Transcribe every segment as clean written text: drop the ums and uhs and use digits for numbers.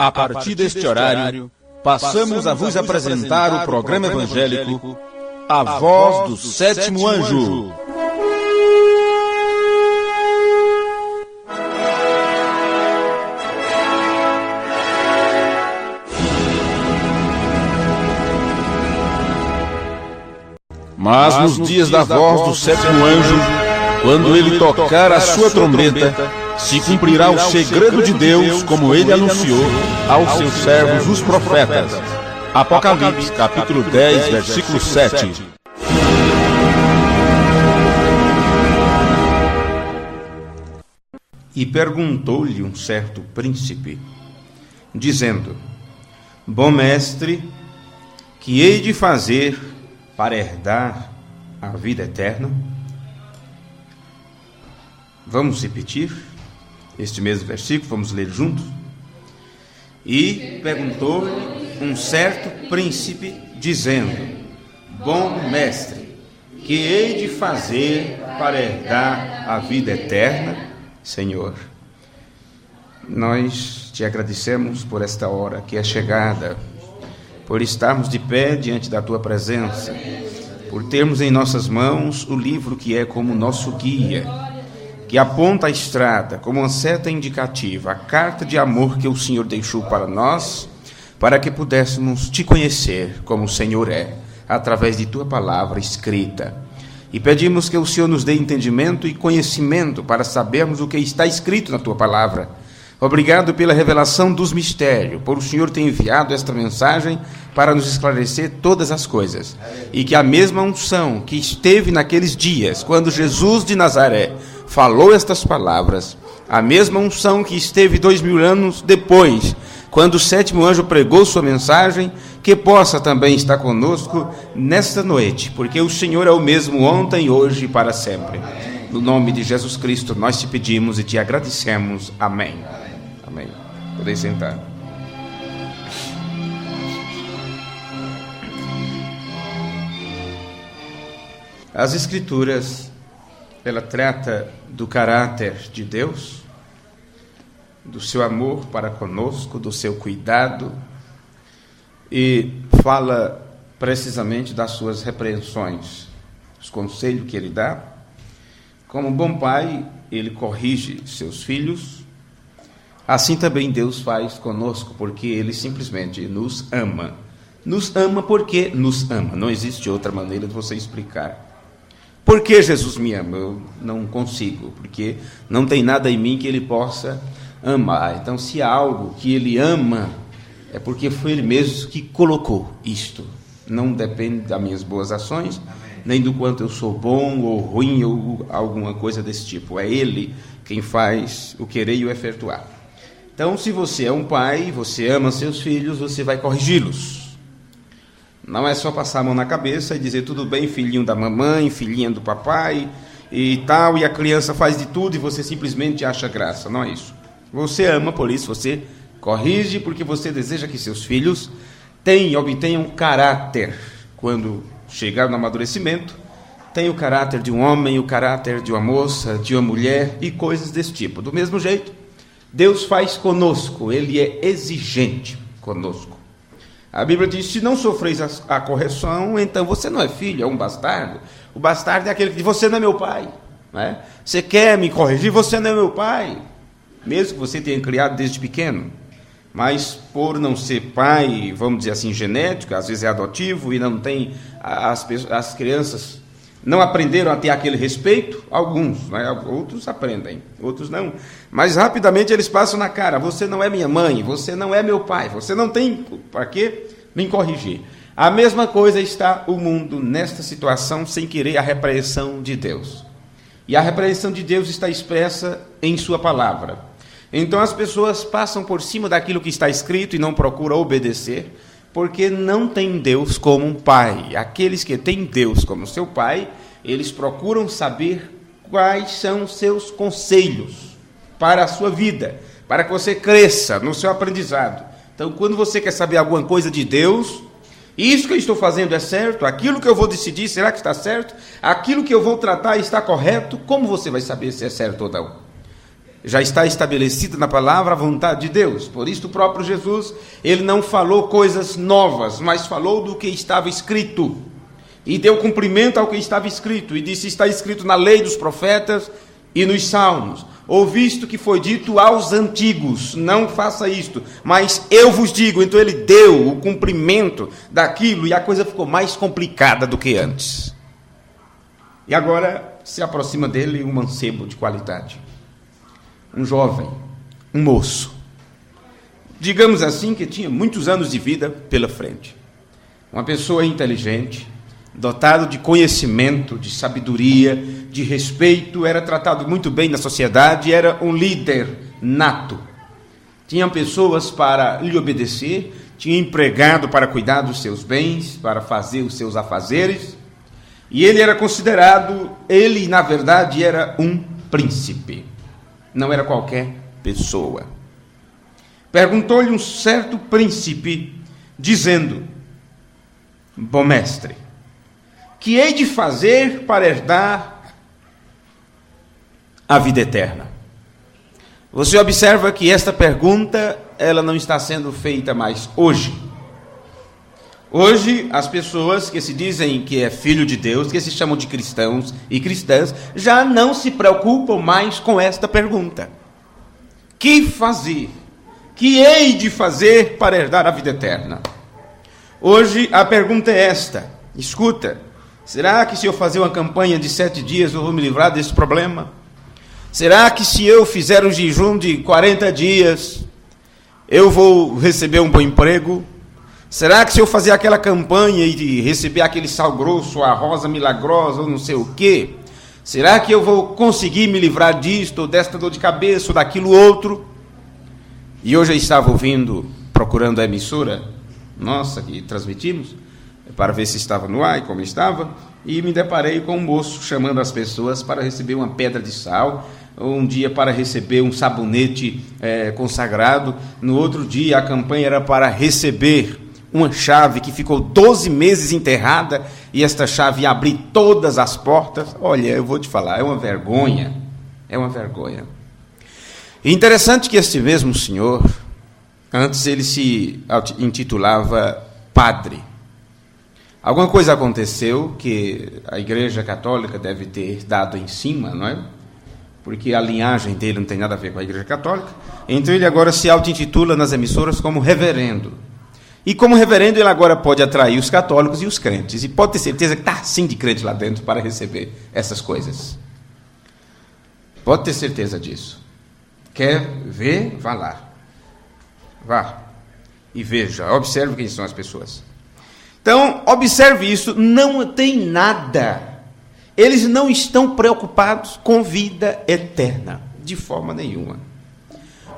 A partir deste horário, passamos a vos apresentar o programa evangélico A Voz do Sétimo Anjo. Mas nos dias da voz do sétimo anjo, quando ele tocar a sua trombeta, se cumprirá o segredo de Deus, como ele anunciou aos seus servos os profetas. Apocalipse, capítulo 10, versículo 7. E perguntou-lhe um certo príncipe, dizendo: Bom mestre, que hei de fazer para herdar a vida eterna? Vamos repetir este mesmo versículo, vamos ler juntos. E perguntou-lhe um certo príncipe, dizendo: Bom mestre, que hei de fazer para herdar a vida eterna? Senhor, nós te agradecemos por esta hora que é chegada, por estarmos de pé diante da tua presença, por termos em nossas mãos o livro que é como nosso guia, que aponta a estrada como uma seta indicativa, a carta de amor que o Senhor deixou para nós, para que pudéssemos te conhecer como o Senhor é, através de tua palavra escrita. E pedimos que o Senhor nos dê entendimento e conhecimento para sabermos o que está escrito na tua palavra. Obrigado pela revelação dos mistérios, por o Senhor ter enviado esta mensagem para nos esclarecer todas as coisas. E que a mesma unção que esteve naqueles dias, quando Jesus de Nazaré falou estas palavras, a mesma unção que esteve 2000 anos depois, quando o sétimo anjo pregou sua mensagem, que possa também estar conosco nesta noite, porque o Senhor é o mesmo ontem, hoje e para sempre. No nome de Jesus Cristo nós te pedimos e te agradecemos. Amém. Amém. Podem sentar. As Escrituras, ela trata do caráter de Deus, do seu amor para conosco, do seu cuidado, e fala precisamente das suas repreensões, os conselhos que ele dá. Como bom pai, ele corrige seus filhos. Assim também Deus faz conosco, porque ele simplesmente nos ama. Nos ama porque nos ama. Não existe outra maneira de você explicar. Por que Jesus me ama? Eu não consigo, porque não tem nada em mim que ele possa amar. Então, se há algo que ele ama, é porque foi ele mesmo que colocou isto. Não depende das minhas boas ações, nem do quanto eu sou bom ou ruim ou alguma coisa desse tipo. É ele quem faz o querer e o efetuar. Então, se você é um pai, você ama seus filhos, você vai corrigi-los. Não é só passar a mão na cabeça e dizer tudo bem, filhinho da mamãe, filhinha do papai e tal, e a criança faz de tudo e você simplesmente acha graça. Não é isso. Você ama, por isso você corrige, porque você deseja que seus filhos obtenham caráter. Quando chegar no amadurecimento, tenham o caráter de um homem, o caráter de uma moça, de uma mulher e coisas desse tipo. Do mesmo jeito, Deus faz conosco, ele é exigente conosco. A Bíblia diz: se não sofreis a correção, então você não é filho, é um bastardo. O bastardo é aquele que diz: você não é meu pai, né? Você quer me corrigir, você não é meu pai. Mesmo que você tenha criado desde pequeno, mas por não ser pai, vamos dizer assim, genético, às vezes é adotivo e não tem, as crianças não aprenderam a ter aquele respeito, alguns, né? Outros aprendem, outros não, mas rapidamente eles passam na cara: você não é minha mãe, você não é meu pai, você não tem para que me corrigir. A mesma coisa está o mundo nesta situação, sem querer a repreensão de Deus, e a repreensão de Deus está expressa em sua palavra. Então as pessoas passam por cima daquilo que está escrito e não procuram obedecer, porque não tem Deus como um pai. Aqueles que têm Deus como seu pai, eles procuram saber quais são os seus conselhos para a sua vida, para que você cresça no seu aprendizado. Então, quando você quer saber alguma coisa de Deus, isso que eu estou fazendo é certo? Aquilo que eu vou decidir, será que está certo? Aquilo que eu vou tratar está correto? Como você vai saber se é certo ou não? Já está estabelecida na palavra a vontade de Deus. Por isso o próprio Jesus, ele não falou coisas novas, mas falou do que estava escrito. E deu cumprimento ao que estava escrito. E disse, está escrito na lei dos profetas e nos salmos. Ouvisto que foi dito aos antigos, não faça isto, mas eu vos digo. Então ele deu o cumprimento daquilo e a coisa ficou mais complicada do que antes. E agora se aproxima dele um mancebo de qualidade. Um jovem, um moço. Digamos assim que tinha muitos anos de vida pela frente. Uma pessoa inteligente, dotado de conhecimento, de sabedoria, de respeito, era tratado muito bem na sociedade, era um líder nato. Tinha pessoas para lhe obedecer, tinha empregado para cuidar dos seus bens, para fazer os seus afazeres, e ele era considerado, ele na verdade era um príncipe, não era qualquer pessoa. Perguntou-lhe um certo príncipe, dizendo, bom mestre, que hei de fazer para herdar a vida eterna? Você observa que esta pergunta, ela não está sendo feita mais hoje. Hoje, as pessoas que se dizem que é filho de Deus, que se chamam de cristãos e cristãs, já não se preocupam mais com esta pergunta. Que fazer? Que hei de fazer para herdar a vida eterna? Hoje, a pergunta é esta. Escuta. Será que se eu fazer uma campanha de 7 dias eu vou me livrar desse problema? Será que se eu fizer um jejum de 40 dias eu vou receber um bom emprego? Será que se eu fazer aquela campanha e receber aquele sal grosso, a rosa milagrosa ou não sei o quê, será que eu vou conseguir me livrar disto, ou desta dor de cabeça, ou daquilo outro? E hoje eu estava ouvindo, procurando a emissora nossa que transmitimos, para ver se estava no ar e como estava, e me deparei com um moço chamando as pessoas para receber uma pedra de sal, um dia para receber um sabonete consagrado, no outro dia a campanha era para receber uma chave que ficou 12 meses enterrada, e esta chave ia abrir todas as portas. Olha, eu vou te falar, é uma vergonha, é uma vergonha. E interessante que este mesmo senhor, antes ele se intitulava padre. Alguma coisa aconteceu que a Igreja Católica deve ter dado em cima, não é? Porque a linhagem dele não tem nada a ver com a Igreja Católica. Então ele agora se auto-intitula nas emissoras como reverendo. E como reverendo ele agora pode atrair os católicos e os crentes. E pode ter certeza que está assim de crente lá dentro para receber essas coisas. Pode ter certeza disso. Quer ver? Vá lá. Vá. E veja, observe quem são as pessoas. Então, observe isso, não tem nada. Eles não estão preocupados com vida eterna, de forma nenhuma.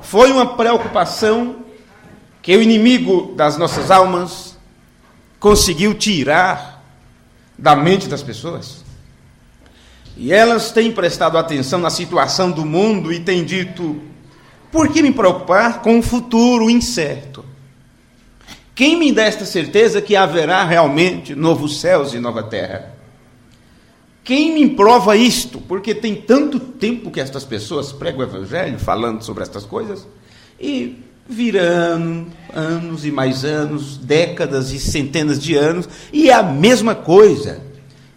Foi uma preocupação que o inimigo das nossas almas conseguiu tirar da mente das pessoas. E elas têm prestado atenção na situação do mundo e têm dito, por que me preocupar com um futuro incerto? Quem me dá esta certeza que haverá realmente novos céus e nova terra? Quem me prova isto? Porque tem tanto tempo que estas pessoas pregam o evangelho, falando sobre estas coisas, e virando anos e mais anos, décadas e centenas de anos, e é a mesma coisa.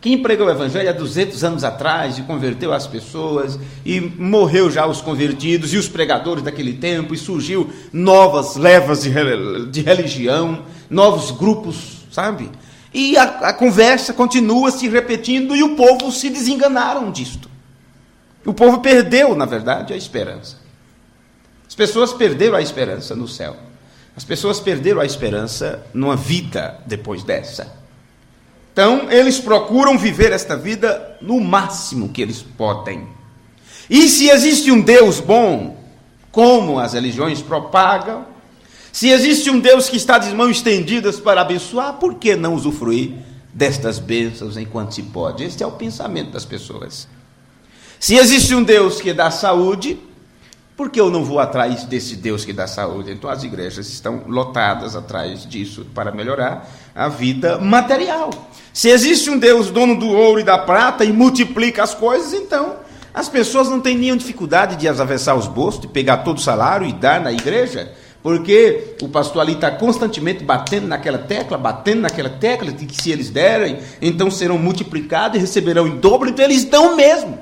Quem pregou o evangelho há 200 anos atrás e converteu as pessoas, e morreu já os convertidos e os pregadores daquele tempo, e surgiu novas levas de religião, novos grupos, sabe? E a conversa continua se repetindo e o povo se desenganaram disto. O povo perdeu, na verdade, a esperança. As pessoas perderam a esperança no céu. As pessoas perderam a esperança numa vida depois dessa. Então, eles procuram viver esta vida no máximo que eles podem. E se existe um Deus bom, como as religiões propagam, se existe um Deus que está de mãos estendidas para abençoar, por que não usufruir destas bênçãos enquanto se pode? Este é o pensamento das pessoas. Se existe um Deus que dá saúde, por que eu não vou atrás desse Deus que dá saúde? Então as igrejas estão lotadas atrás disso para melhorar a vida material. Se existe um Deus dono do ouro e da prata e multiplica as coisas, então As pessoas não têm nenhuma dificuldade de atravessar os bolsos, de pegar todo o salário e dar na igreja, porque o pastor ali está constantemente batendo naquela tecla, de que se eles derem, então serão multiplicados e receberão em dobro, então eles dão mesmo.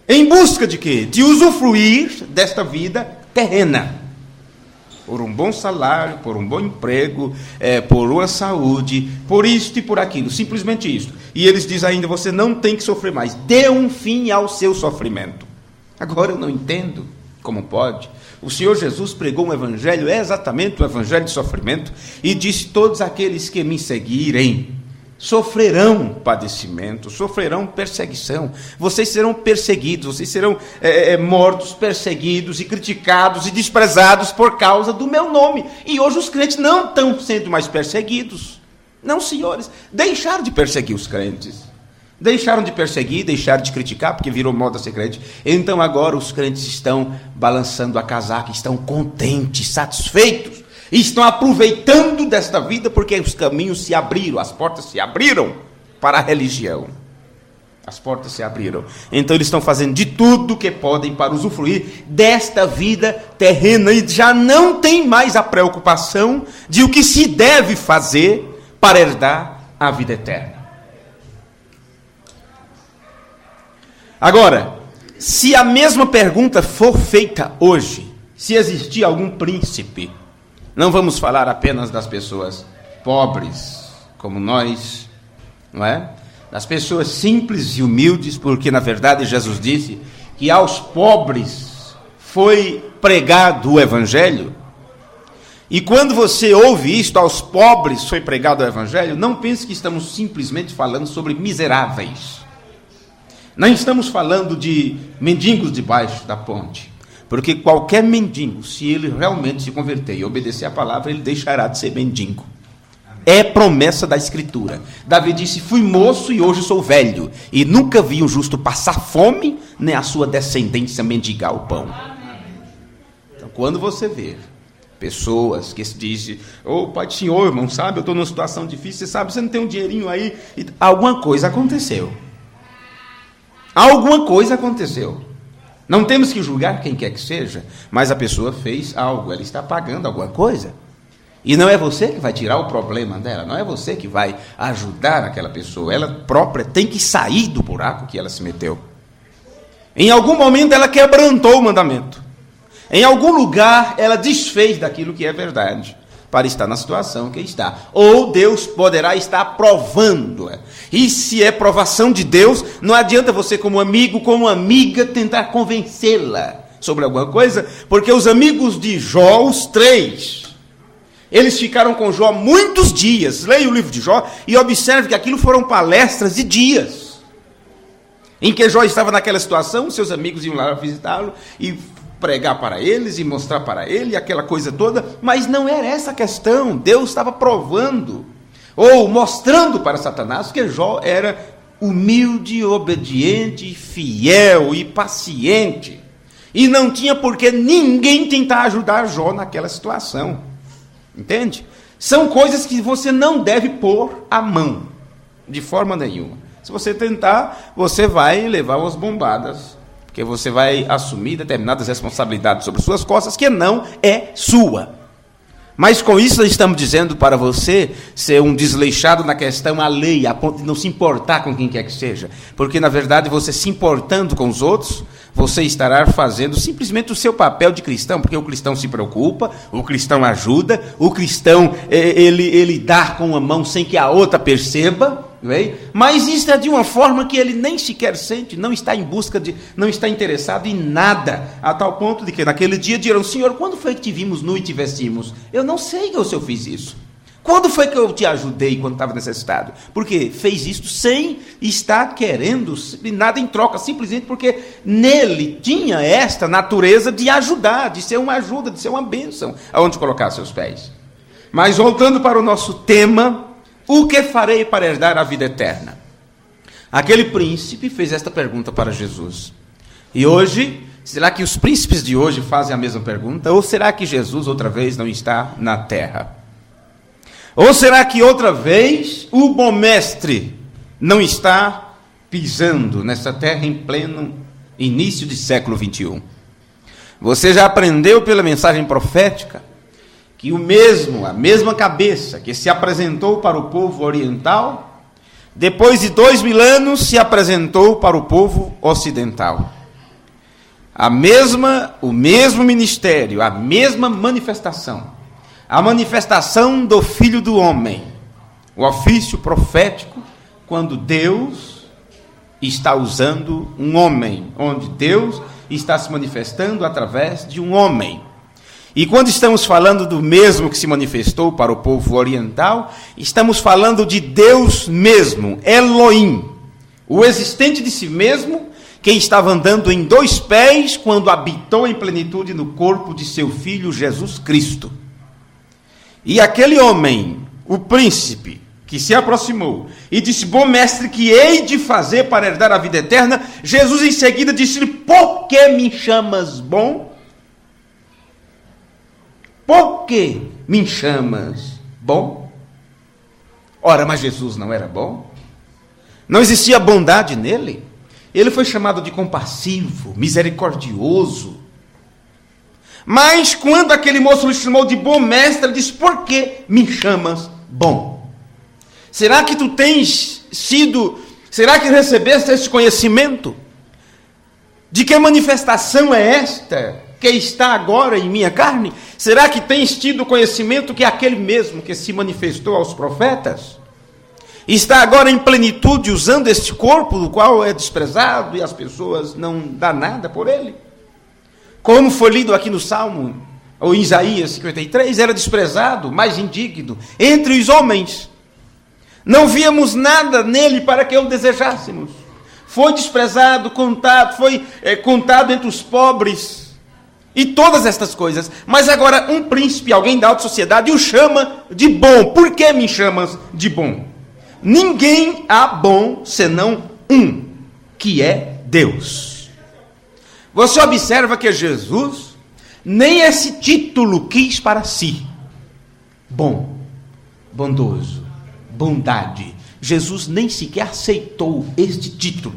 Em busca de quê? De usufruir desta vida terrena. Por um bom salário, por um bom emprego, por uma saúde, por isto e por aquilo, simplesmente isso. E eles dizem ainda, você não tem que sofrer mais, dê um fim ao seu sofrimento. Agora eu não entendo como pode. O Senhor Jesus pregou um evangelho, exatamente o evangelho de sofrimento, e disse, todos aqueles que me seguirem, sofrerão padecimento, sofrerão perseguição, vocês serão perseguidos, vocês serão mortos, perseguidos e criticados e desprezados por causa do meu nome. E hoje os crentes não estão sendo mais perseguidos. Não, senhores, deixaram de perseguir os crentes. Deixaram de perseguir, deixaram de criticar, porque virou moda ser crente. Então agora os crentes estão balançando a casaca, estão contentes, satisfeitos. E estão aproveitando desta vida porque os caminhos se abriram, as portas se abriram para a religião. As portas se abriram. Então eles estão fazendo de tudo que podem para usufruir desta vida terrena e já não tem mais a preocupação de o que se deve fazer para herdar a vida eterna. Agora, se a mesma pergunta for feita hoje, se existir algum príncipe, não vamos falar apenas das pessoas pobres, como nós, não é? Das pessoas simples e humildes, porque na verdade Jesus disse que aos pobres foi pregado o Evangelho. E quando você ouve isto, aos pobres foi pregado o Evangelho, não pense que estamos simplesmente falando sobre miseráveis. Não estamos falando de mendigos debaixo da ponte. Porque qualquer mendigo, se ele realmente se converter e obedecer a palavra, ele deixará de ser mendigo. É promessa da Escritura. Davi disse, fui moço e hoje sou velho, e nunca vi um justo passar fome, nem a sua descendência mendigar o pão. Então, quando você vê pessoas que se dizem, Pai do Senhor, irmão, sabe, eu estou numa situação difícil, você sabe, você não tem um dinheirinho aí, alguma coisa aconteceu. Alguma coisa aconteceu. Não temos que julgar quem quer que seja, mas a pessoa fez algo, ela está pagando alguma coisa. E não é você que vai tirar o problema dela, não é você que vai ajudar aquela pessoa, ela própria tem que sair do buraco que ela se meteu. Em algum momento ela quebrantou o mandamento. Em algum lugar ela desfez daquilo que é verdade, para estar na situação que está. Ou Deus poderá estar provando. E se é provação de Deus, não adianta você como amigo, como amiga, tentar convencê-la sobre alguma coisa, porque os amigos de Jó, os 3, eles ficaram com Jó muitos dias. Leia o livro de Jó e observe que aquilo foram palestras de dias, em que Jó estava naquela situação, seus amigos iam lá visitá-lo e pregar para eles e mostrar para ele aquela coisa toda, mas não era essa a questão. Deus estava provando ou mostrando para Satanás que Jó era humilde, obediente, fiel e paciente, e não tinha por que ninguém tentar ajudar Jó naquela situação. Entende? São coisas que você não deve pôr a mão de forma nenhuma. Se você tentar, você vai levar umas bombadas, porque você vai assumir determinadas responsabilidades sobre suas costas que não é sua. Mas com isso nós estamos dizendo para você ser um desleixado na questão alheia, a ponto de não se importar com quem quer que seja. Porque, na verdade, você se importando com os outros, você estará fazendo simplesmente o seu papel de cristão, porque o cristão se preocupa, o cristão ajuda, o cristão ele dá com uma mão sem que a outra perceba. Mas isso é de uma forma que ele nem sequer sente, não está em busca de, não está interessado em nada, a tal ponto de que naquele dia dirão: Senhor, quando foi que te vimos nu e te vestimos? Eu não sei que eu fiz isso. Quando foi que eu te ajudei quando estava necessitado? Porque fez isso sem estar querendo nada em troca, simplesmente porque nele tinha esta natureza de ajudar, de ser uma ajuda, de ser uma bênção, aonde colocar seus pés. Mas voltando para o nosso tema, o que farei para herdar a vida eterna? Aquele príncipe fez esta pergunta para Jesus. E hoje, será que os príncipes de hoje fazem a mesma pergunta? Ou será que Jesus outra vez não está na terra? Ou será que outra vez o bom mestre não está pisando nessa terra em pleno início de século 21. Você já aprendeu pela mensagem profética que a mesma cabeça que se apresentou para o povo oriental, depois de 2000 anos se apresentou para o povo ocidental. O mesmo ministério, a mesma manifestação, a manifestação do Filho do Homem, o ofício profético, quando Deus está usando um homem, onde Deus está se manifestando através de um homem. E quando estamos falando do mesmo que se manifestou para o povo oriental, estamos falando de Deus mesmo, Elohim, o existente de si mesmo, que estava andando em 2 pés quando habitou em plenitude no corpo de seu Filho Jesus Cristo. E aquele homem, o príncipe, que se aproximou e disse: bom mestre, que hei de fazer para herdar a vida eterna? Jesus em seguida disse-lhe: por que me chamas bom? Por que me chamas bom? Ora, mas Jesus não era bom? Não existia bondade nele? Ele foi chamado de compassivo, misericordioso. Mas quando aquele moço lhe chamou de bom mestre, ele disse: por que me chamas bom? Será que tu tens sido, será que recebeste esse conhecimento? De que manifestação é esta que está agora em minha carne? Será que tens tido conhecimento que é aquele mesmo que se manifestou aos profetas está agora em plenitude usando este corpo, do qual é desprezado e as pessoas não dão nada por ele? Como foi lido aqui no Salmo, ou em Isaías 53, era desprezado, mais indigno entre os homens. Não víamos nada nele para que o desejássemos. Foi desprezado, foi contado entre os pobres, e todas estas coisas. Mas agora um príncipe, alguém da alta sociedade, o chama de bom. Por que me chamas de bom? Ninguém há bom senão um, que é Deus. Você observa que Jesus nem esse título quis para si. Bom, bondoso, bondade. Jesus nem sequer aceitou este título.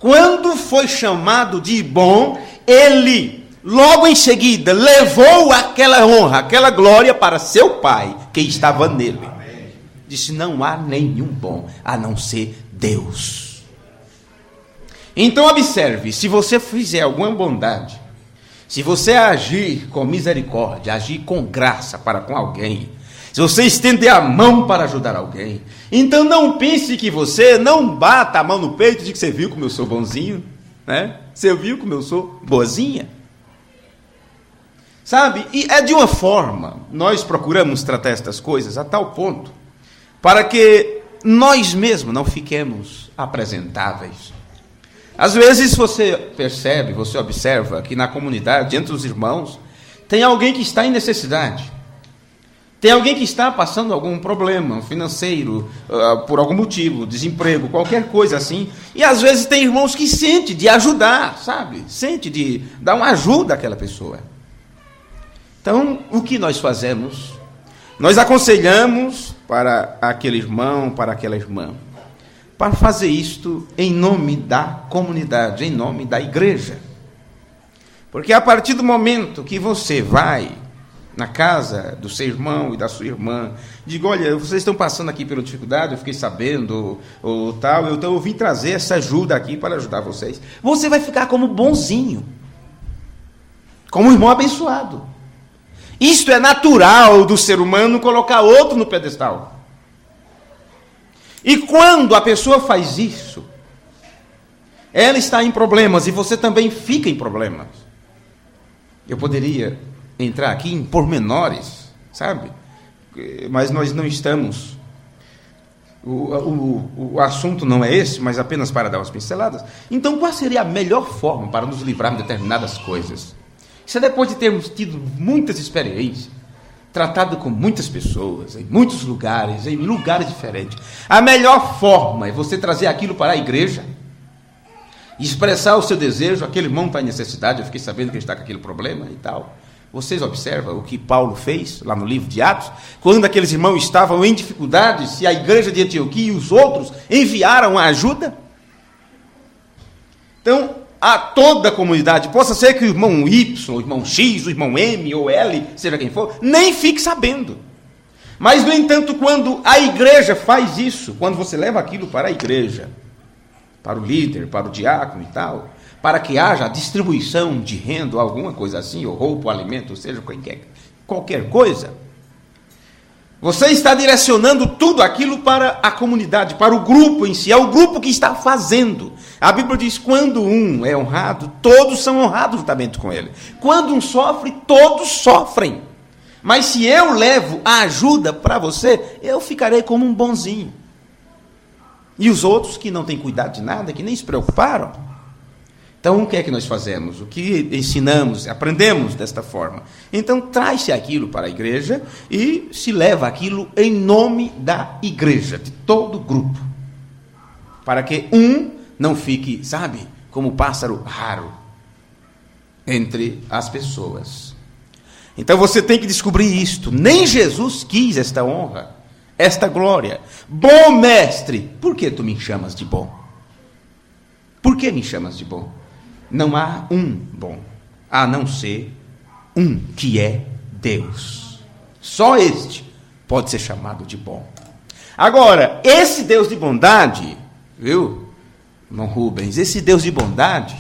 Quando foi chamado de bom, ele, logo em seguida, levou aquela honra, aquela glória para seu Pai, que estava nele. Disse: não há nenhum bom, a não ser Deus. Então observe, se você fizer alguma bondade, se você agir com misericórdia, agir com graça para com alguém, se você estender a mão para ajudar alguém, então não pense que você não bata a mão no peito e diga: você viu como eu sou bonzinho, né? Você viu como eu sou boazinha? Sabe? E é de uma forma, nós procuramos tratar estas coisas a tal ponto, para que nós mesmos não fiquemos apresentáveis. Às vezes você percebe, você observa que na comunidade, entre os irmãos, tem alguém que está em necessidade. Tem alguém que está passando algum problema financeiro, por algum motivo, desemprego, qualquer coisa assim. E às vezes tem irmãos que sentem de ajudar, sabe? Sente de dar uma ajuda àquela pessoa. Então, o que nós fazemos? Nós aconselhamos para aquele irmão, para aquela irmã, para fazer isto em nome da comunidade, em nome da igreja. Porque a partir do momento que você vai na casa do seu irmão e da sua irmã, digo: olha, vocês estão passando aqui pela dificuldade, eu fiquei sabendo, ou tal, então eu vim trazer essa ajuda aqui para ajudar vocês. Você vai ficar como bonzinho, como irmão abençoado. Isto é natural do ser humano, colocar outro no pedestal. E quando a pessoa faz isso, ela está em problemas e você também fica em problemas. Eu poderia entrar aqui em pormenores, sabe? Mas nós não estamos. O assunto não é esse, mas apenas para dar umas pinceladas. Então, qual seria a melhor forma para nos livrarmos de determinadas coisas? Isso é depois de termos tido muitas experiências, tratado com muitas pessoas, em muitos lugares, em lugares diferentes. A melhor forma é você trazer aquilo para a igreja, expressar o seu desejo. Aquele irmão está em necessidade, eu fiquei sabendo que ele está com aquele problema e tal. Vocês observam o que Paulo fez lá no livro de Atos? Quando aqueles irmãos estavam em dificuldades, e a igreja de Antioquia e os outros enviaram a ajuda? Então, a toda a comunidade, possa ser que o irmão Y, o irmão X, o irmão M ou L, seja quem for, nem fique sabendo. Mas, no entanto, quando a igreja faz isso, quando você leva aquilo para a igreja, para o líder, para o diácono e tal, para que haja distribuição de renda, alguma coisa assim, ou roupa, ou alimento, ou seja, qualquer coisa, você está direcionando tudo aquilo para a comunidade, para o grupo em si, é o grupo que está fazendo. A Bíblia diz, quando um é honrado, todos são honrados juntamente com ele. Quando um sofre, todos sofrem. Mas se eu levo a ajuda para você, eu ficarei como um bonzinho. E os outros que não têm cuidado de nada, que nem se preocuparam. Então, o que é que nós fazemos? O que ensinamos, aprendemos desta forma? Então, traz-se aquilo para a igreja e se leva aquilo em nome da igreja, de todo o grupo. Para que um não fique, sabe, como pássaro raro entre as pessoas. Então, você tem que descobrir isto. Nem Jesus quis esta honra, esta glória. Bom mestre, por que tu me chamas de bom? Por que me chamas de bom? Não há um bom, a não ser um que é Deus. Só este pode ser chamado de bom. Agora, esse Deus de bondade, viu, irmão Rubens, esse Deus de bondade,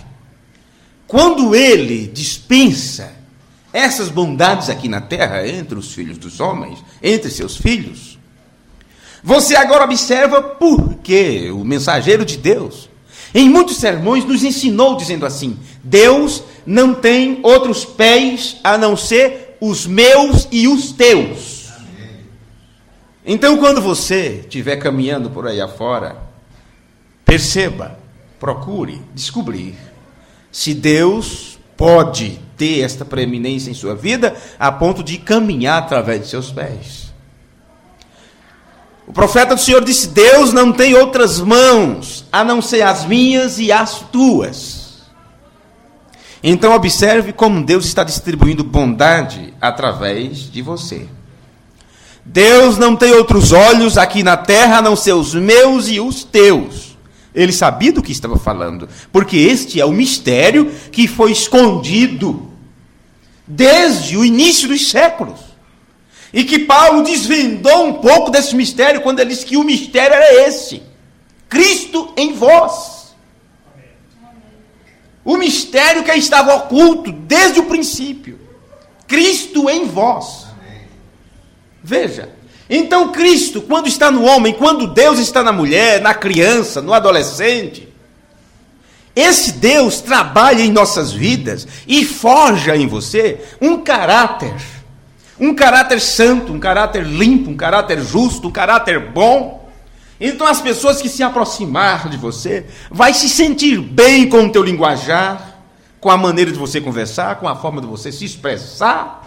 quando ele dispensa essas bondades aqui na terra, entre os filhos dos homens, entre seus filhos, você agora observa por que o mensageiro de Deus, em muitos sermões, nos ensinou dizendo assim: Deus não tem outros pés a não ser os meus e os teus. Amém. Então, quando você estiver caminhando por aí afora, perceba, procure descobrir se Deus pode ter esta preeminência em sua vida a ponto de caminhar através de seus pés. O profeta do Senhor disse: Deus não tem outras mãos, a não ser as minhas e as tuas. Então observe como Deus está distribuindo bondade através de você. Deus não tem outros olhos aqui na terra, a não ser os meus e os teus. Ele sabia do que estava falando, porque este é o mistério que foi escondido desde o início dos séculos. E que Paulo desvendou um pouco desse mistério quando ele disse que o mistério era esse: Cristo em vós. O mistério que estava oculto desde o princípio. Cristo em vós. Veja, então Cristo, quando está no homem, quando Deus está na mulher, na criança, no adolescente, esse Deus trabalha em nossas vidas e forja em você um caráter santo, um caráter limpo, um caráter justo, um caráter bom. Então as pessoas que se aproximar de você vai se sentir bem com o teu linguajar, com a maneira de você conversar, com a forma de você se expressar,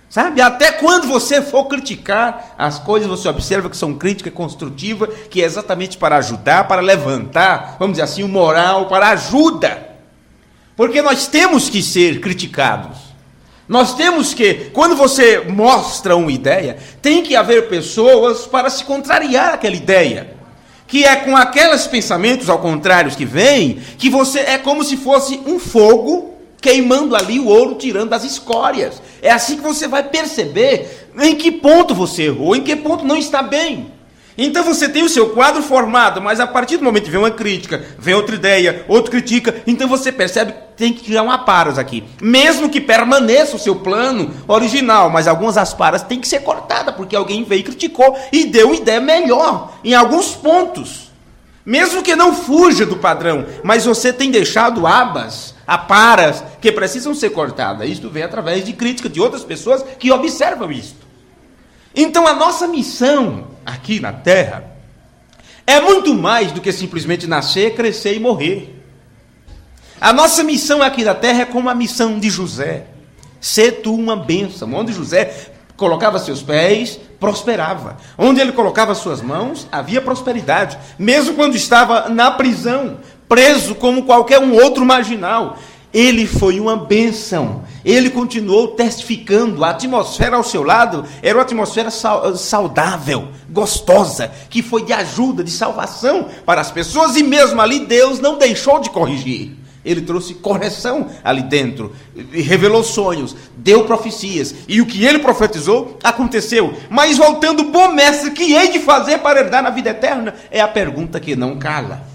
sabe? Até quando você for criticar as coisas, você observa que são crítica construtiva, que é exatamente para ajudar, para levantar, vamos dizer assim, o moral, para ajuda. Porque nós temos que ser criticados. Nós temos que, quando você mostra uma ideia, tem que haver pessoas para se contrariar aquela ideia. Que é com aqueles pensamentos ao contrário que vêm, que você é como se fosse um fogo queimando ali o ouro, tirando as escórias. É assim que você vai perceber em que ponto você errou, em que ponto não está bem. Então você tem o seu quadro formado, mas a partir do momento que vem uma crítica, vem outra ideia, outro critica, então você percebe que tem que tirar um aparas aqui. Mesmo que permaneça o seu plano original, mas algumas asparas têm que ser cortadas, porque alguém veio e criticou e deu uma ideia melhor em alguns pontos. Mesmo que não fuja do padrão, mas você tem deixado aparas que precisam ser cortadas. Isto vem através de crítica de outras pessoas que observam isto. Então a nossa missão aqui na terra é muito mais do que simplesmente nascer, crescer e morrer. A nossa missão aqui na terra é como a missão de José: ser tu uma bênção. Onde José colocava seus pés, prosperava. Onde ele colocava suas mãos, havia prosperidade. Mesmo quando estava na prisão, preso como qualquer um outro marginal. Ele foi uma bênção. Ele continuou testificando. A atmosfera ao seu lado era uma atmosfera saudável, gostosa, que foi de ajuda, de salvação para as pessoas. E mesmo ali Deus não deixou de corrigir. Ele trouxe correção ali dentro, revelou sonhos, deu profecias, e o que ele profetizou aconteceu. Mas voltando, bom mestre, que hei de fazer para herdar a vida eterna? É a pergunta que não cala.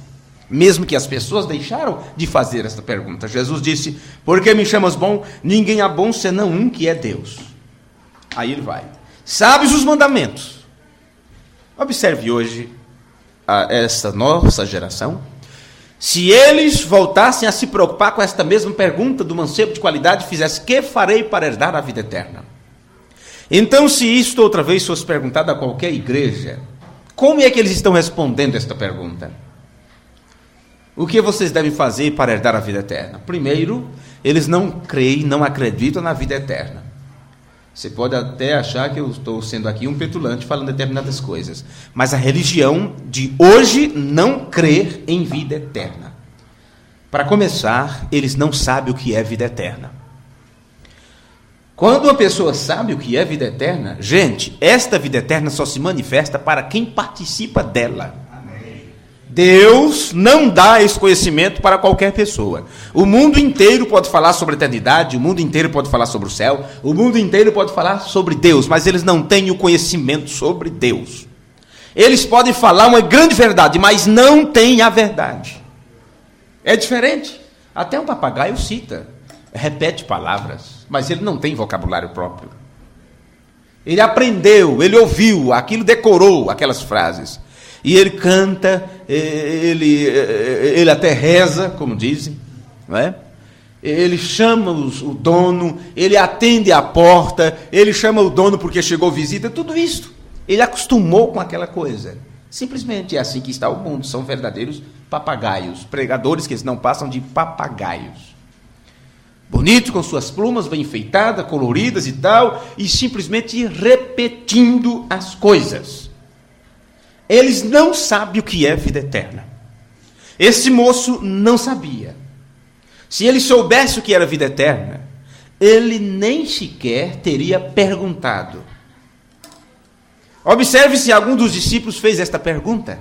Mesmo que as pessoas deixaram de fazer esta pergunta. Jesus disse: por que me chamas bom? Ninguém há bom senão um, que é Deus. Aí ele vai: sabes os mandamentos. Observe hoje esta nossa geração. Se eles voltassem a se preocupar com esta mesma pergunta do mancebo de qualidade, fizesse: que farei para herdar a vida eterna? Então, se isto outra vez fosse perguntado a qualquer igreja, como é que eles estão respondendo esta pergunta? O que vocês devem fazer para herdar a vida eterna? Primeiro, eles não creem, não acreditam na vida eterna. Você pode até achar que eu estou sendo aqui um petulante falando determinadas coisas, mas a religião de hoje não crê em vida eterna. Para começar, eles não sabem o que é vida eterna. Quando uma pessoa sabe o que é vida eterna, gente, esta vida eterna só se manifesta para quem participa dela. Deus não dá esse conhecimento para qualquer pessoa. O mundo inteiro pode falar sobre a eternidade, o mundo inteiro pode falar sobre o céu, o mundo inteiro pode falar sobre Deus, mas eles não têm o conhecimento sobre Deus. Eles podem falar uma grande verdade, mas não têm a verdade. É diferente. Até um papagaio cita, repete palavras, mas ele não tem vocabulário próprio. Ele aprendeu, ele ouviu, aquilo decorou aquelas frases. E ele canta, ele até reza, como dizem, não é? Ele chama o dono, ele atende à porta, ele chama o dono porque chegou visita, tudo isso. Ele acostumou com aquela coisa. Simplesmente é assim que está o mundo, são verdadeiros papagaios, pregadores que não passam de papagaios. Bonito, com suas plumas bem enfeitadas, coloridas e tal, e simplesmente repetindo as coisas. Eles não sabem o que é vida eterna. Esse moço não sabia. Se ele soubesse o que era vida eterna, ele nem sequer teria perguntado. Observe se algum dos discípulos fez esta pergunta.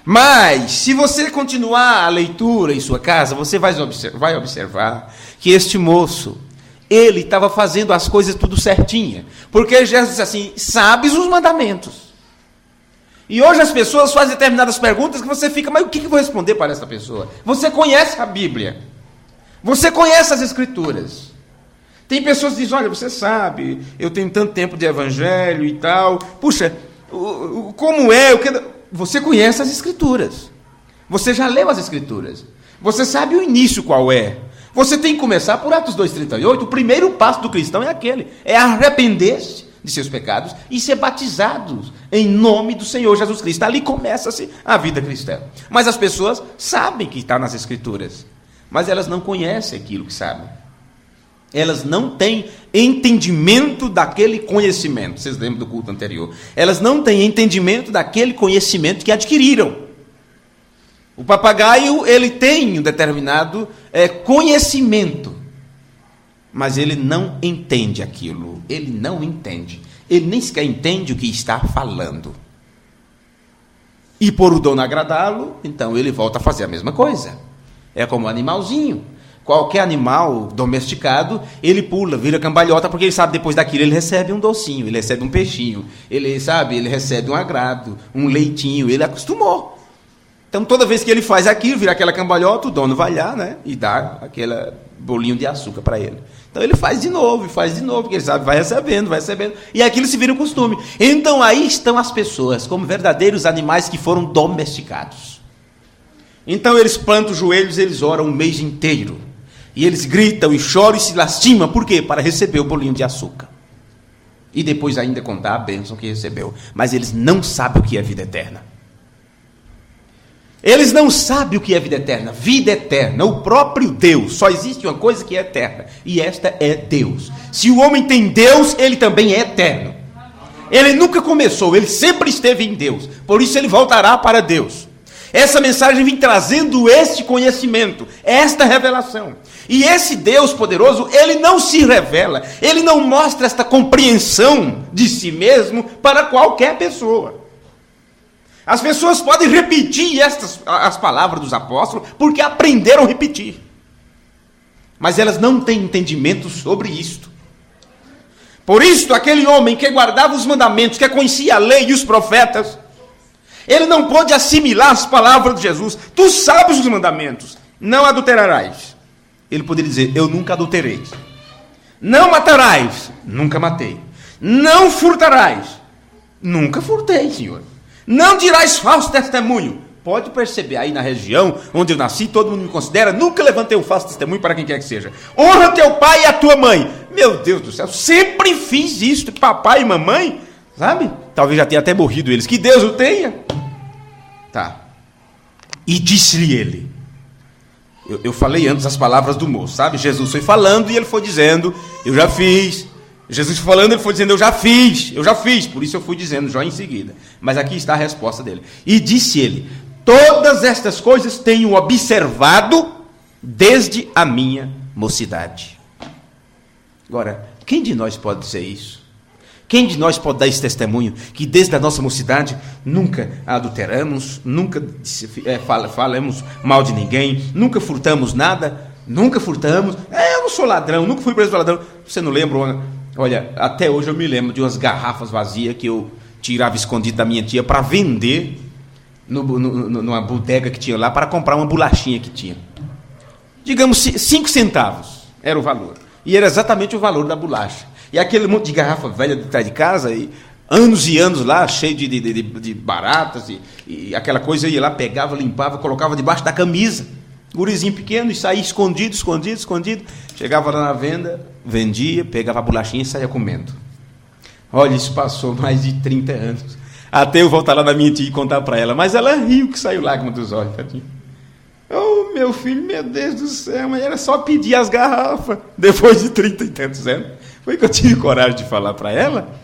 Mas, se você continuar a leitura em sua casa, você vai observar que este moço, ele estava fazendo as coisas tudo certinha. Porque Jesus disse assim: sabes os mandamentos. E hoje as pessoas fazem determinadas perguntas que você fica: mas o que eu vou responder para essa pessoa? Você conhece a Bíblia. Você conhece as Escrituras. Tem pessoas que dizem: olha, você sabe, eu tenho tanto tempo de evangelho e tal. Puxa, como é? Você conhece as Escrituras. Você já leu as Escrituras. Você sabe o início qual é. Você tem que começar por Atos 2,38. O primeiro passo do cristão é aquele. É arrepender-se de seus pecados e ser batizados em nome do Senhor Jesus Cristo. Ali começa-se a vida cristã. Mas as pessoas sabem que está nas Escrituras, mas elas não conhecem aquilo que sabem. Elas não têm entendimento daquele conhecimento. Vocês lembram do culto anterior? Elas não têm entendimento daquele conhecimento que adquiriram. O papagaio, ele tem um determinado conhecimento, mas ele não entende aquilo. Ele não entende. Ele nem sequer entende o que está falando. E por o dono agradá-lo, então ele volta a fazer a mesma coisa. É como um animalzinho. Qualquer animal domesticado, ele pula, vira cambalhota, porque ele sabe, depois daquilo ele recebe um docinho, ele recebe um peixinho, ele recebe um agrado, um leitinho, ele acostumou. Então, toda vez que ele faz aquilo, vira aquela cambalhota, o dono vai lá, né, e dá aquele bolinho de açúcar para ele. Então, ele faz de novo, porque ele sabe, vai recebendo, e aquilo se vira um costume. Então, aí estão as pessoas, como verdadeiros animais que foram domesticados. Então, eles plantam os joelhos, eles oram o mês inteiro. E eles gritam e choram e se lastimam. Por quê? Para receber o bolinho de açúcar. E depois ainda contar a bênção que recebeu. Mas eles não sabem o que é vida eterna. Eles não sabem o que é vida eterna. Vida eterna, o próprio Deus. Só existe uma coisa que é eterna. E esta é Deus. Se o homem tem Deus, ele também é eterno. Ele nunca começou, ele sempre esteve em Deus. Por isso ele voltará para Deus. Essa mensagem vem trazendo este conhecimento, esta revelação. E esse Deus poderoso, ele não se revela, ele não mostra esta compreensão de si mesmo para qualquer pessoa. As pessoas podem repetir as palavras dos apóstolos porque aprenderam a repetir. Mas elas não têm entendimento sobre isto. Por isso, aquele homem que guardava os mandamentos, que conhecia a lei e os profetas, ele não pôde assimilar as palavras de Jesus. Tu sabes os mandamentos, não adulterarás. Ele poderia dizer, eu nunca adulterei. Não matarás, nunca matei. Não furtarás, nunca furtei, Senhor. Não dirás falso testemunho. Pode perceber, aí na região onde eu nasci, todo mundo me considera, nunca levantei um falso testemunho para quem quer que seja. Honra teu pai e a tua mãe. Meu Deus do céu, sempre fiz isso, papai e mamãe, sabe? Talvez já tenha até morrido eles, que Deus o tenha. Tá. E disse-lhe ele, eu falei antes as palavras do moço, sabe? Jesus foi falando e ele foi dizendo, eu já fiz. Jesus foi falando, ele foi dizendo, eu já fiz. Por isso eu fui dizendo já em seguida. Mas aqui está a resposta dele. E disse ele, todas estas coisas tenho observado desde a minha mocidade. Agora, quem de nós pode dizer isso? Quem de nós pode dar esse testemunho que desde a nossa mocidade nunca adulteramos, nunca falamos mal de ninguém, nunca furtamos nada, nunca furtamos, eu não sou ladrão, nunca fui preso por ladrão. Você não lembra? Olha, até hoje eu me lembro de umas garrafas vazias que eu tirava escondido da minha tia para vender numa bodega que tinha lá, para comprar uma bolachinha que tinha. Digamos 5 centavos era o valor. E era exatamente o valor da bolacha. E aquele monte de garrafa velha de trás de casa, e anos lá, cheio de baratas, e aquela coisa, eu ia lá, pegava, limpava, colocava debaixo da camisa. Gurizinho pequeno, e saía escondido. Chegava lá na venda, vendia, pegava a bolachinha e saía comendo. Olha, isso passou mais de 30 anos. Até eu voltar lá na minha tia e contar para ela. Mas ela riu que saiu lágrima dos olhos. Tadinho. Oh, meu filho, meu Deus do céu, mas era só pedir as garrafas. Depois de 30 e tantos anos. Foi que eu tive coragem de falar para ela.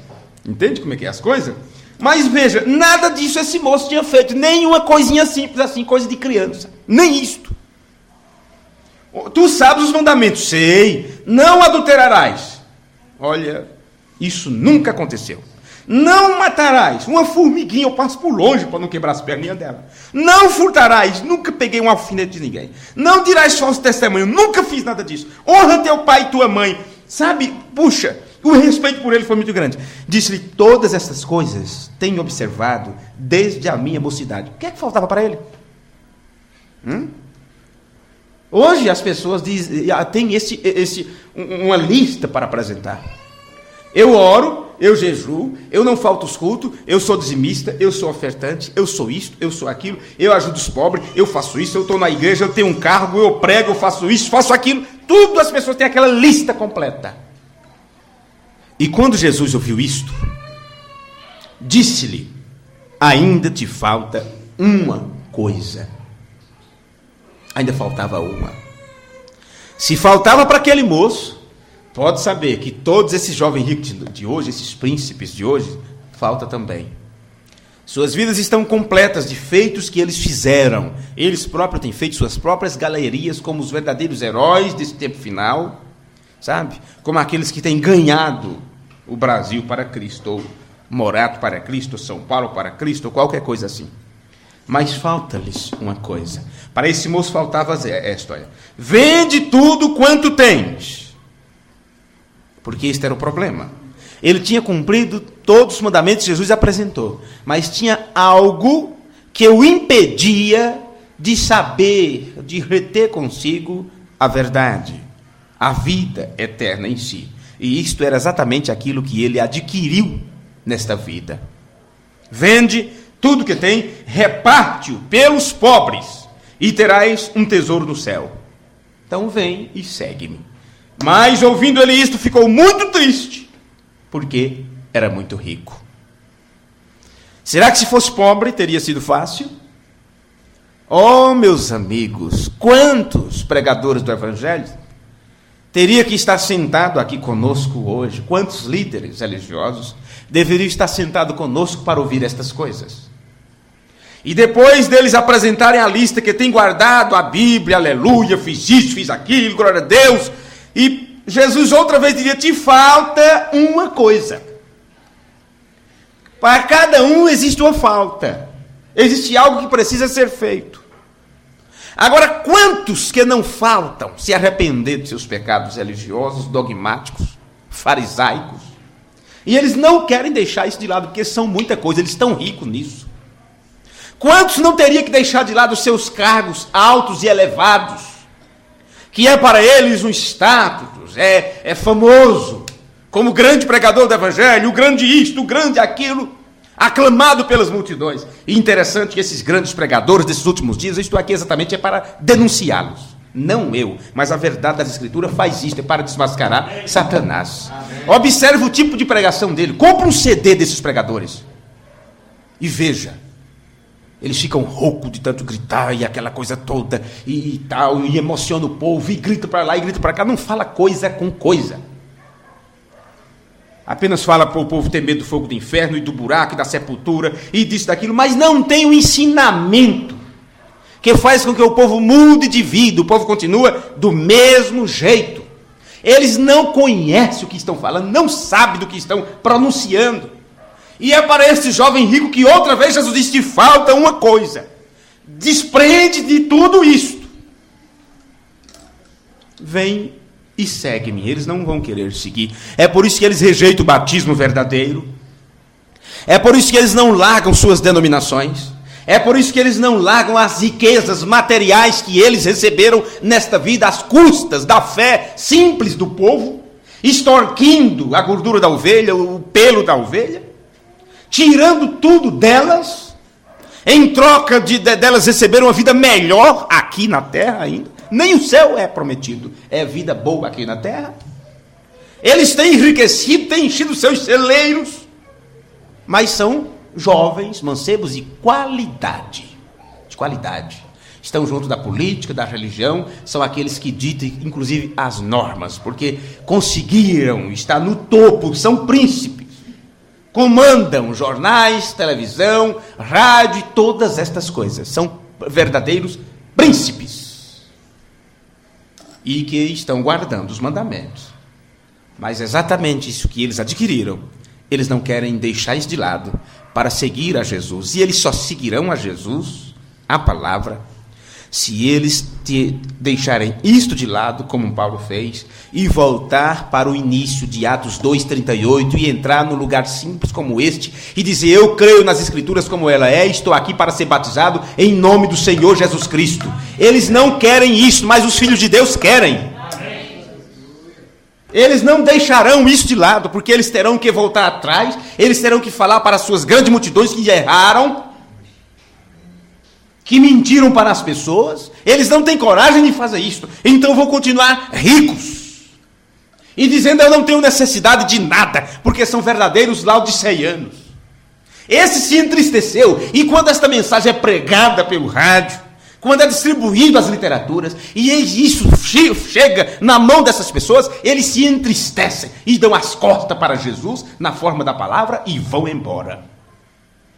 Entende como é que é as coisas? Mas veja, nada disso esse moço tinha feito. Nenhuma coisinha simples assim, coisa de criança. Nem isto. Tu sabes os mandamentos. Sei. Não adulterarás. Olha, isso nunca aconteceu. Não matarás. Uma formiguinha eu passo por longe para não quebrar as perninhas dela. Não furtarás. Nunca peguei um alfinete de ninguém. Não dirás falso testemunho. Nunca fiz nada disso. Honra teu pai e tua mãe. Sabe, puxa, o respeito por ele foi muito grande. Disse-lhe, todas essas coisas tenho observado desde a minha mocidade. O que é que faltava para ele? Hoje as pessoas têm uma lista para apresentar. Eu oro, eu jejuo, eu não falto os cultos, eu sou dizimista, eu sou ofertante, eu sou isto, eu sou aquilo, eu ajudo os pobres, eu faço isso, eu estou na igreja, eu tenho um cargo, eu prego, eu faço isso, faço aquilo. Tudo as pessoas têm aquela lista completa. E quando Jesus ouviu isto, disse-lhe, ainda te falta uma coisa. Ainda faltava uma. Se faltava para aquele moço, pode saber que todos esses jovens ricos de hoje, esses príncipes de hoje, falta também. Suas vidas estão completas de feitos que eles fizeram. Eles próprios têm feito suas próprias galerias como os verdadeiros heróis desse tempo final, sabe? Como aqueles que têm ganhado o Brasil para Cristo, ou Morato para Cristo, ou São Paulo para Cristo, ou qualquer coisa assim. Mas falta-lhes uma coisa. Para esse moço faltava esta, olha. Vende tudo quanto tens. Porque este era o problema. Ele tinha cumprido todos os mandamentos que Jesus apresentou, mas tinha algo que o impedia de saber, de reter consigo a verdade, a vida eterna em si. E isto era exatamente aquilo que ele adquiriu nesta vida. Vende tudo que tem, reparte-o pelos pobres, e terás um tesouro no céu. Então vem e segue-me. Mas, ouvindo ele isto, ficou muito triste, porque era muito rico. Será que se fosse pobre, teria sido fácil? Oh, meus amigos, quantos pregadores do Evangelho teria que estar sentado aqui conosco hoje? Quantos líderes religiosos deveriam estar sentados conosco para ouvir estas coisas? E depois deles apresentarem a lista que tem guardado a Bíblia, aleluia, fiz isso, fiz aquilo, glória a Deus, e Jesus outra vez diria: te falta uma coisa. Para cada um existe uma falta. Existe algo que precisa ser feito. Agora, quantos que não faltam se arrepender de seus pecados religiosos, dogmáticos, farisaicos? E eles não querem deixar isso de lado, porque são muita coisa, eles estão ricos nisso. Quantos não teriam que deixar de lado os seus cargos altos e elevados, que é para eles um status, é famoso, como grande pregador do evangelho, o grande isto, o grande aquilo, aclamado pelas multidões. E interessante que esses grandes pregadores desses últimos dias, eu estou aqui exatamente para denunciá-los. Não eu, mas a verdade das Escrituras faz isso, é para desmascarar Satanás. Observe o tipo de pregação dele. Compre um CD desses pregadores e veja. Eles ficam roucos de tanto gritar e aquela coisa toda e tal, e emociona o povo, e grita para lá e grita para cá. Não fala coisa com coisa. Apenas fala para o povo ter medo do fogo do inferno e do buraco e da sepultura e disso, daquilo, mas não tem um ensinamento que faz com que o povo mude de vida. O povo continua do mesmo jeito. Eles não conhecem o que estão falando, não sabem do que estão pronunciando. E é para esse jovem rico que outra vez Jesus disse: te falta uma coisa. Desprende de tudo isto. Vem e segue-me. Eles não vão querer seguir. É por isso que eles rejeitam o batismo verdadeiro. É por isso que eles não largam suas denominações. É por isso que eles não largam as riquezas materiais que eles receberam nesta vida, às custas da fé simples do povo, extorquindo a gordura da ovelha, o pelo da ovelha, tirando tudo delas, em troca delas receberem uma vida melhor aqui na terra ainda. Nem o céu é prometido, é vida boa aqui na terra. Eles têm enriquecido, têm enchido seus celeiros, mas são jovens, mancebos de qualidade. Estão junto da política, da religião, são aqueles que ditam, inclusive, as normas, porque conseguiram estar no topo, são príncipes. Comandam jornais, televisão, rádio e todas estas coisas. São verdadeiros príncipes. E que estão guardando os mandamentos. Mas exatamente isso que eles adquiriram, eles não querem deixar isso de lado para seguir a Jesus. E eles só seguirão a Jesus, a palavra, se eles deixarem isto de lado, como Paulo fez, e voltar para o início de Atos 2:38 e entrar num lugar simples como este e dizer: eu creio nas Escrituras como ela é, estou aqui para ser batizado em nome do Senhor Jesus Cristo. Eles não querem isso, mas os filhos de Deus querem. Eles não deixarão isso de lado, porque eles terão que voltar atrás, eles terão que falar para as suas grandes multidões que erraram, que mentiram para as pessoas. Eles não têm coragem de fazer isso, então vão continuar ricos, e dizendo: eu não tenho necessidade de nada, porque são verdadeiros laodiceianos. Esse se entristeceu, e quando esta mensagem é pregada pelo rádio, quando é distribuído as literaturas, e isso chega na mão dessas pessoas, eles se entristecem e dão as costas para Jesus, na forma da palavra, e vão embora.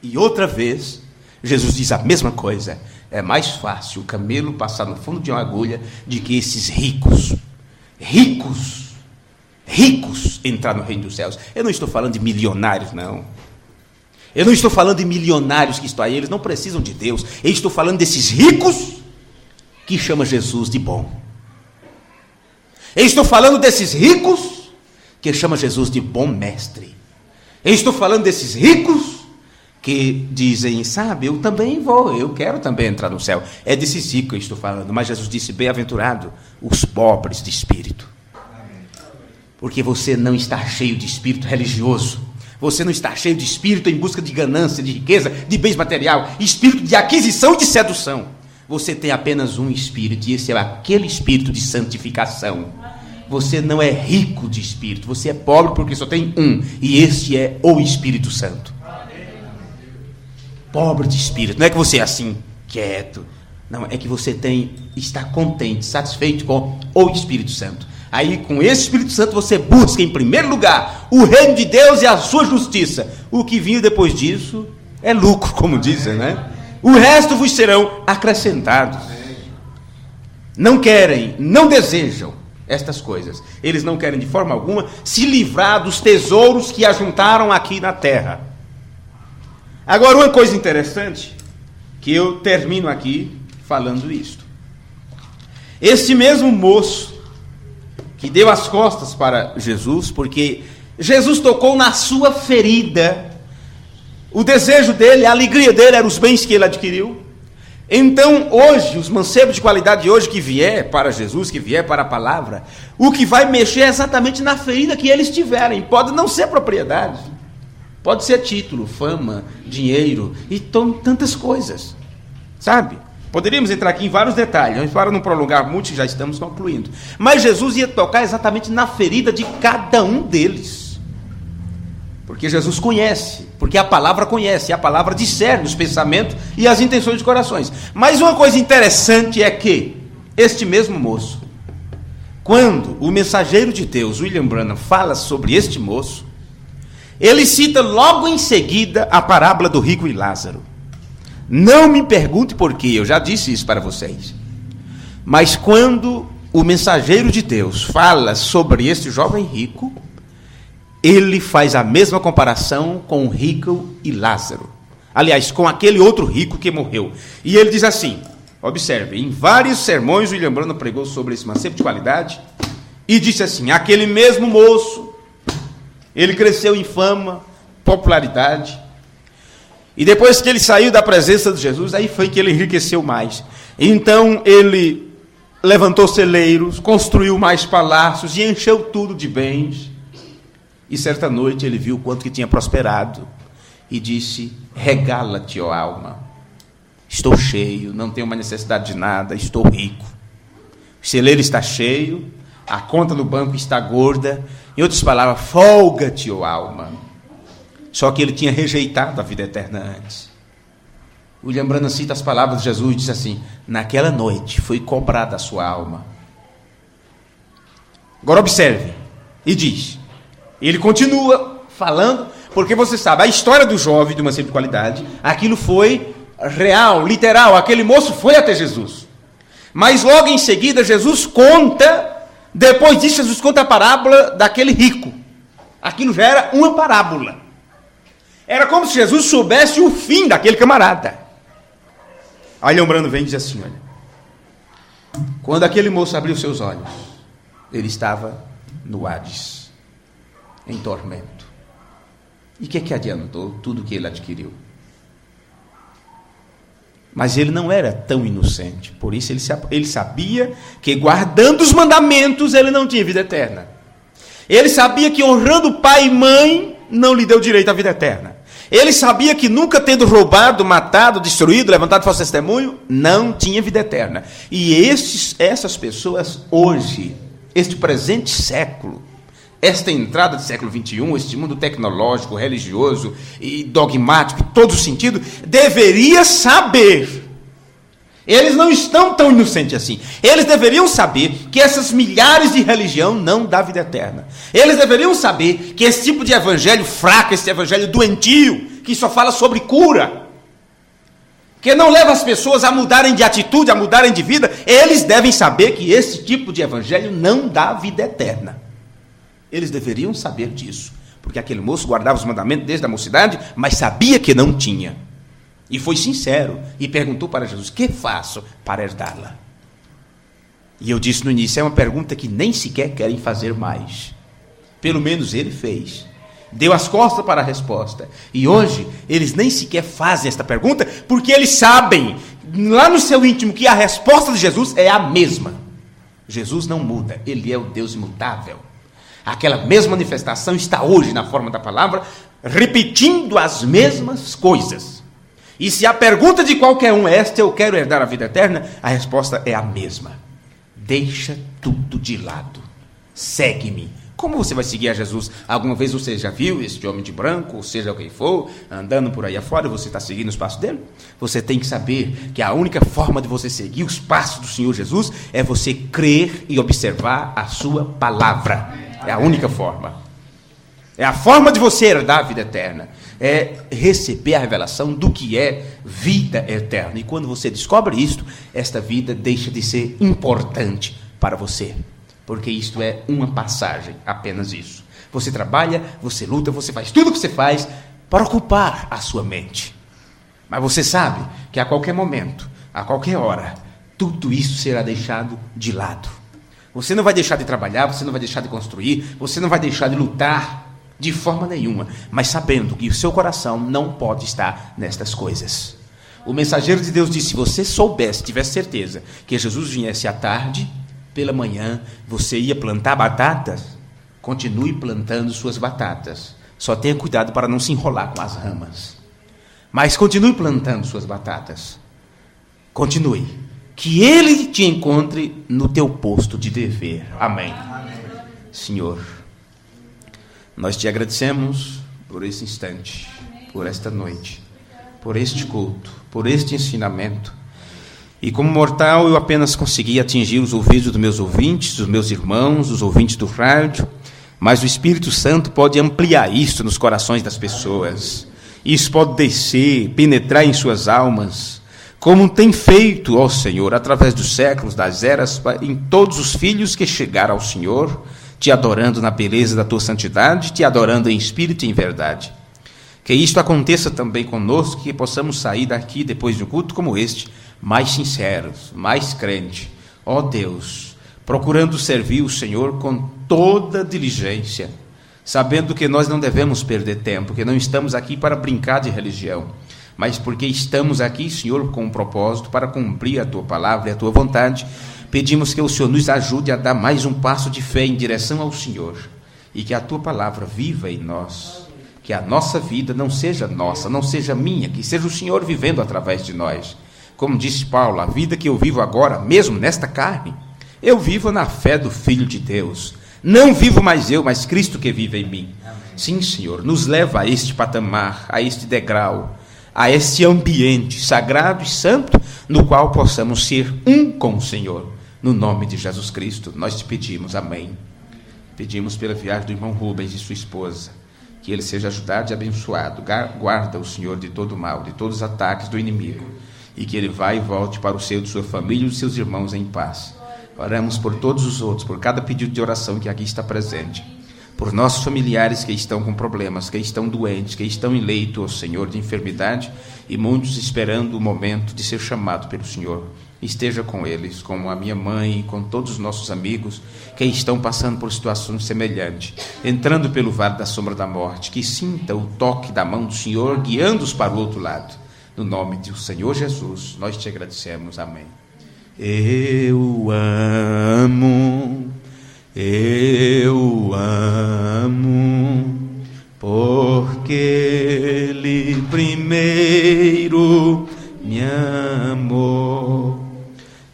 E outra vez, Jesus diz a mesma coisa: é mais fácil o camelo passar no fundo de uma agulha do que esses ricos entrar no reino dos céus. Eu não estou falando de milionários, não. Eu não estou falando de milionários que estão aí, eles não precisam de Deus. Eu estou falando desses ricos que chamam Jesus de bom. Eu estou falando desses ricos que chamam Jesus de bom mestre. Eu estou falando desses ricos que dizem: sabe, eu também vou, eu quero também entrar no céu. É desses ricos que eu estou falando, mas Jesus disse: bem-aventurado os pobres de espírito. Porque você não está cheio de espírito religioso. Você não está cheio de espírito em busca de ganância, de riqueza, de bens material, espírito de aquisição e de sedução. Você tem apenas um espírito, e esse é aquele espírito de santificação. Você não é rico de espírito, você é pobre porque só tem um, e este é o Espírito Santo. Pobre de espírito, não é que você é assim, quieto. Não, é que você está contente, satisfeito com o Espírito Santo. Aí, com esse Espírito Santo, você busca, em primeiro lugar, o reino de Deus e a sua justiça. O que vinha depois disso é lucro, como dizem, né? O resto vos serão acrescentados. Não querem, não desejam estas coisas. Eles não querem de forma alguma se livrar dos tesouros que ajuntaram aqui na terra. Agora, uma coisa interessante, que eu termino aqui falando isto. Este mesmo moço que deu as costas para Jesus, porque Jesus tocou na sua ferida, o desejo dele, a alegria dele eram os bens que ele adquiriu. Então, hoje, os mancebos de qualidade de hoje que vier para Jesus, que vier para a palavra, o que vai mexer é exatamente na ferida que eles tiverem. Pode não ser propriedade, pode ser título, fama, dinheiro e tantas coisas, sabe? Poderíamos entrar aqui em vários detalhes, mas para não prolongar muito, já estamos concluindo. Mas Jesus ia tocar exatamente na ferida de cada um deles. Porque Jesus conhece, porque a palavra conhece, a palavra discerne os pensamentos e as intenções dos corações. Mas uma coisa interessante é que este mesmo moço, quando o mensageiro de Deus, William Branham, fala sobre este moço, ele cita logo em seguida a parábola do rico e Lázaro. Não me pergunte por quê, eu já disse isso para vocês. Mas quando o mensageiro de Deus fala sobre este jovem rico, ele faz a mesma comparação com o rico e Lázaro. Aliás, com aquele outro rico que morreu. E ele diz assim, observe, em vários sermões William Branham pregou sobre esse mancebo de qualidade, e disse assim, aquele mesmo moço, ele cresceu em fama, popularidade, e depois que ele saiu da presença de Jesus, aí foi que ele enriqueceu mais. Então ele levantou celeiros, construiu mais palácios e encheu tudo de bens. E certa noite ele viu o quanto que tinha prosperado e disse, regala-te, ó alma, estou cheio, não tenho mais necessidade de nada, estou rico. O celeiro está cheio, a conta no banco está gorda, em outras palavras, folga-te, ó alma. Só que ele tinha rejeitado a vida eterna antes. William Branham cita as palavras de Jesus e diz assim, naquela noite foi cobrada a sua alma. Agora observe, e diz, ele continua falando, porque você sabe, a história do jovem de uma sempre qualidade, aquilo foi real, literal, aquele moço foi até Jesus. Mas logo em seguida Jesus conta, depois disso Jesus conta a parábola daquele rico. Aquilo já era uma parábola. Era como se Jesus soubesse o fim daquele camarada. Aí lembrando, vem e diz assim, olha, quando aquele moço abriu seus olhos, ele estava no Hades, em tormento. E o que adiantou tudo que ele adquiriu? Mas ele não era tão inocente, por isso ele sabia que guardando os mandamentos ele não tinha vida eterna. Ele sabia que honrando pai e mãe não lhe deu direito à vida eterna. Ele sabia que nunca tendo roubado, matado, destruído, levantado falso testemunho, não tinha vida eterna. E essas pessoas hoje, este presente século, esta entrada do século XXI, este mundo tecnológico, religioso e dogmático, em todo sentido, deveria saber. Eles não estão tão inocentes assim. Eles deveriam saber que essas milhares de religião não dá vida eterna. Eles deveriam saber que esse tipo de evangelho fraco, esse evangelho doentio, que só fala sobre cura, que não leva as pessoas a mudarem de atitude, a mudarem de vida, eles devem saber que esse tipo de evangelho não dá vida eterna. Eles deveriam saber disso, porque aquele moço guardava os mandamentos desde a mocidade, mas sabia que não tinha. E foi sincero, e perguntou para Jesus, que faço para herdá-la? E eu disse no início, é uma pergunta que nem sequer querem fazer mais. Pelo menos ele fez. Deu as costas para a resposta. E hoje, eles nem sequer fazem esta pergunta, porque eles sabem, lá no seu íntimo, que a resposta de Jesus é a mesma. Jesus não muda, ele é o Deus imutável. Aquela mesma manifestação está hoje na forma da palavra, repetindo as mesmas coisas. E se a pergunta de qualquer um é esta, eu quero herdar a vida eterna, a resposta é a mesma. Deixa tudo de lado. Segue-me. Como você vai seguir a Jesus? Alguma vez você já viu este homem de branco, ou seja quem for, andando por aí afora, você está seguindo os passos dele? Você tem que saber que a única forma de você seguir os passos do Senhor Jesus é você crer e observar a sua palavra. É a única forma. É a forma de você herdar a vida eterna. É receber a revelação do que é vida eterna. E quando você descobre isto, esta vida deixa de ser importante para você. Porque isto é uma passagem, apenas isso. Você trabalha, você luta, você faz tudo o que você faz para ocupar a sua mente. Mas você sabe que a qualquer momento, a qualquer hora, tudo isso será deixado de lado. Você não vai deixar de trabalhar, você não vai deixar de construir, você não vai deixar de lutar de forma nenhuma, mas sabendo que o seu coração não pode estar nestas coisas. O mensageiro de Deus disse: se você soubesse, tivesse certeza que Jesus viesse à tarde, pela manhã você ia plantar batatas, continue plantando suas batatas. Só tenha cuidado para não se enrolar com as ramas. Mas continue plantando suas batatas. Continue. Que Ele te encontre no teu posto de dever. Amém. Senhor, nós te agradecemos por esse instante, por esta noite, por este culto, por este ensinamento. E como mortal eu apenas consegui atingir os ouvidos dos meus ouvintes, dos meus irmãos, dos ouvintes do rádio, mas o Espírito Santo pode ampliar isto nos corações das pessoas. Isso pode descer, penetrar em suas almas, como tem feito, ó Senhor, através dos séculos, das eras, em todos os filhos que chegaram ao Senhor, te adorando na beleza da tua santidade, te adorando em espírito e em verdade. Que isto aconteça também conosco, que possamos sair daqui, depois de um culto como este, mais sinceros, mais crentes, ó Deus, procurando servir o Senhor com toda diligência, sabendo que nós não devemos perder tempo, que não estamos aqui para brincar de religião, mas porque estamos aqui, Senhor, com um propósito para cumprir a tua palavra e a tua vontade. Pedimos que o Senhor nos ajude a dar mais um passo de fé em direção ao Senhor, e que a tua palavra viva em nós, que a nossa vida não seja nossa, não seja minha, que seja o Senhor vivendo através de nós. Como disse Paulo, a vida que eu vivo agora, mesmo nesta carne, eu vivo na fé do Filho de Deus. Não vivo mais eu, mas Cristo que vive em mim. Amém. Sim, Senhor, nos leva a este patamar, a este degrau, a este ambiente sagrado e santo, no qual possamos ser um com o Senhor. No nome de Jesus Cristo, nós te pedimos, amém. Pedimos pela viagem do irmão Rubens e sua esposa, que ele seja ajudado e abençoado. Guarda o Senhor de todo mal, de todos os ataques do inimigo, e que ele vá e volte para o seio de sua família e dos seus irmãos em paz. Oramos por todos os outros, por cada pedido de oração que aqui está presente, por nossos familiares que estão com problemas, que estão doentes, que estão em leito, ó Senhor, de enfermidade, e muitos esperando o momento de ser chamado pelo Senhor. Esteja com eles, com a minha mãe, com todos os nossos amigos que estão passando por situações semelhantes, entrando pelo vale da sombra da morte, que sinta o toque da mão do Senhor, guiando-os para o outro lado. No nome do Senhor Jesus, nós te agradecemos. Amém. Eu amo, porque Ele primeiro me amou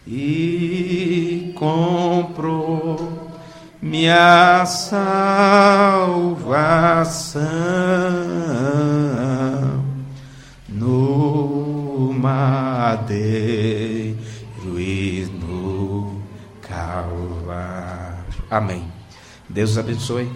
e comprou minha salvação no madeiro e no Calvário. Amém. Deus os abençoe.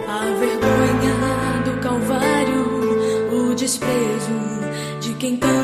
A vergonha do Calvário, o desprezo de quem tanto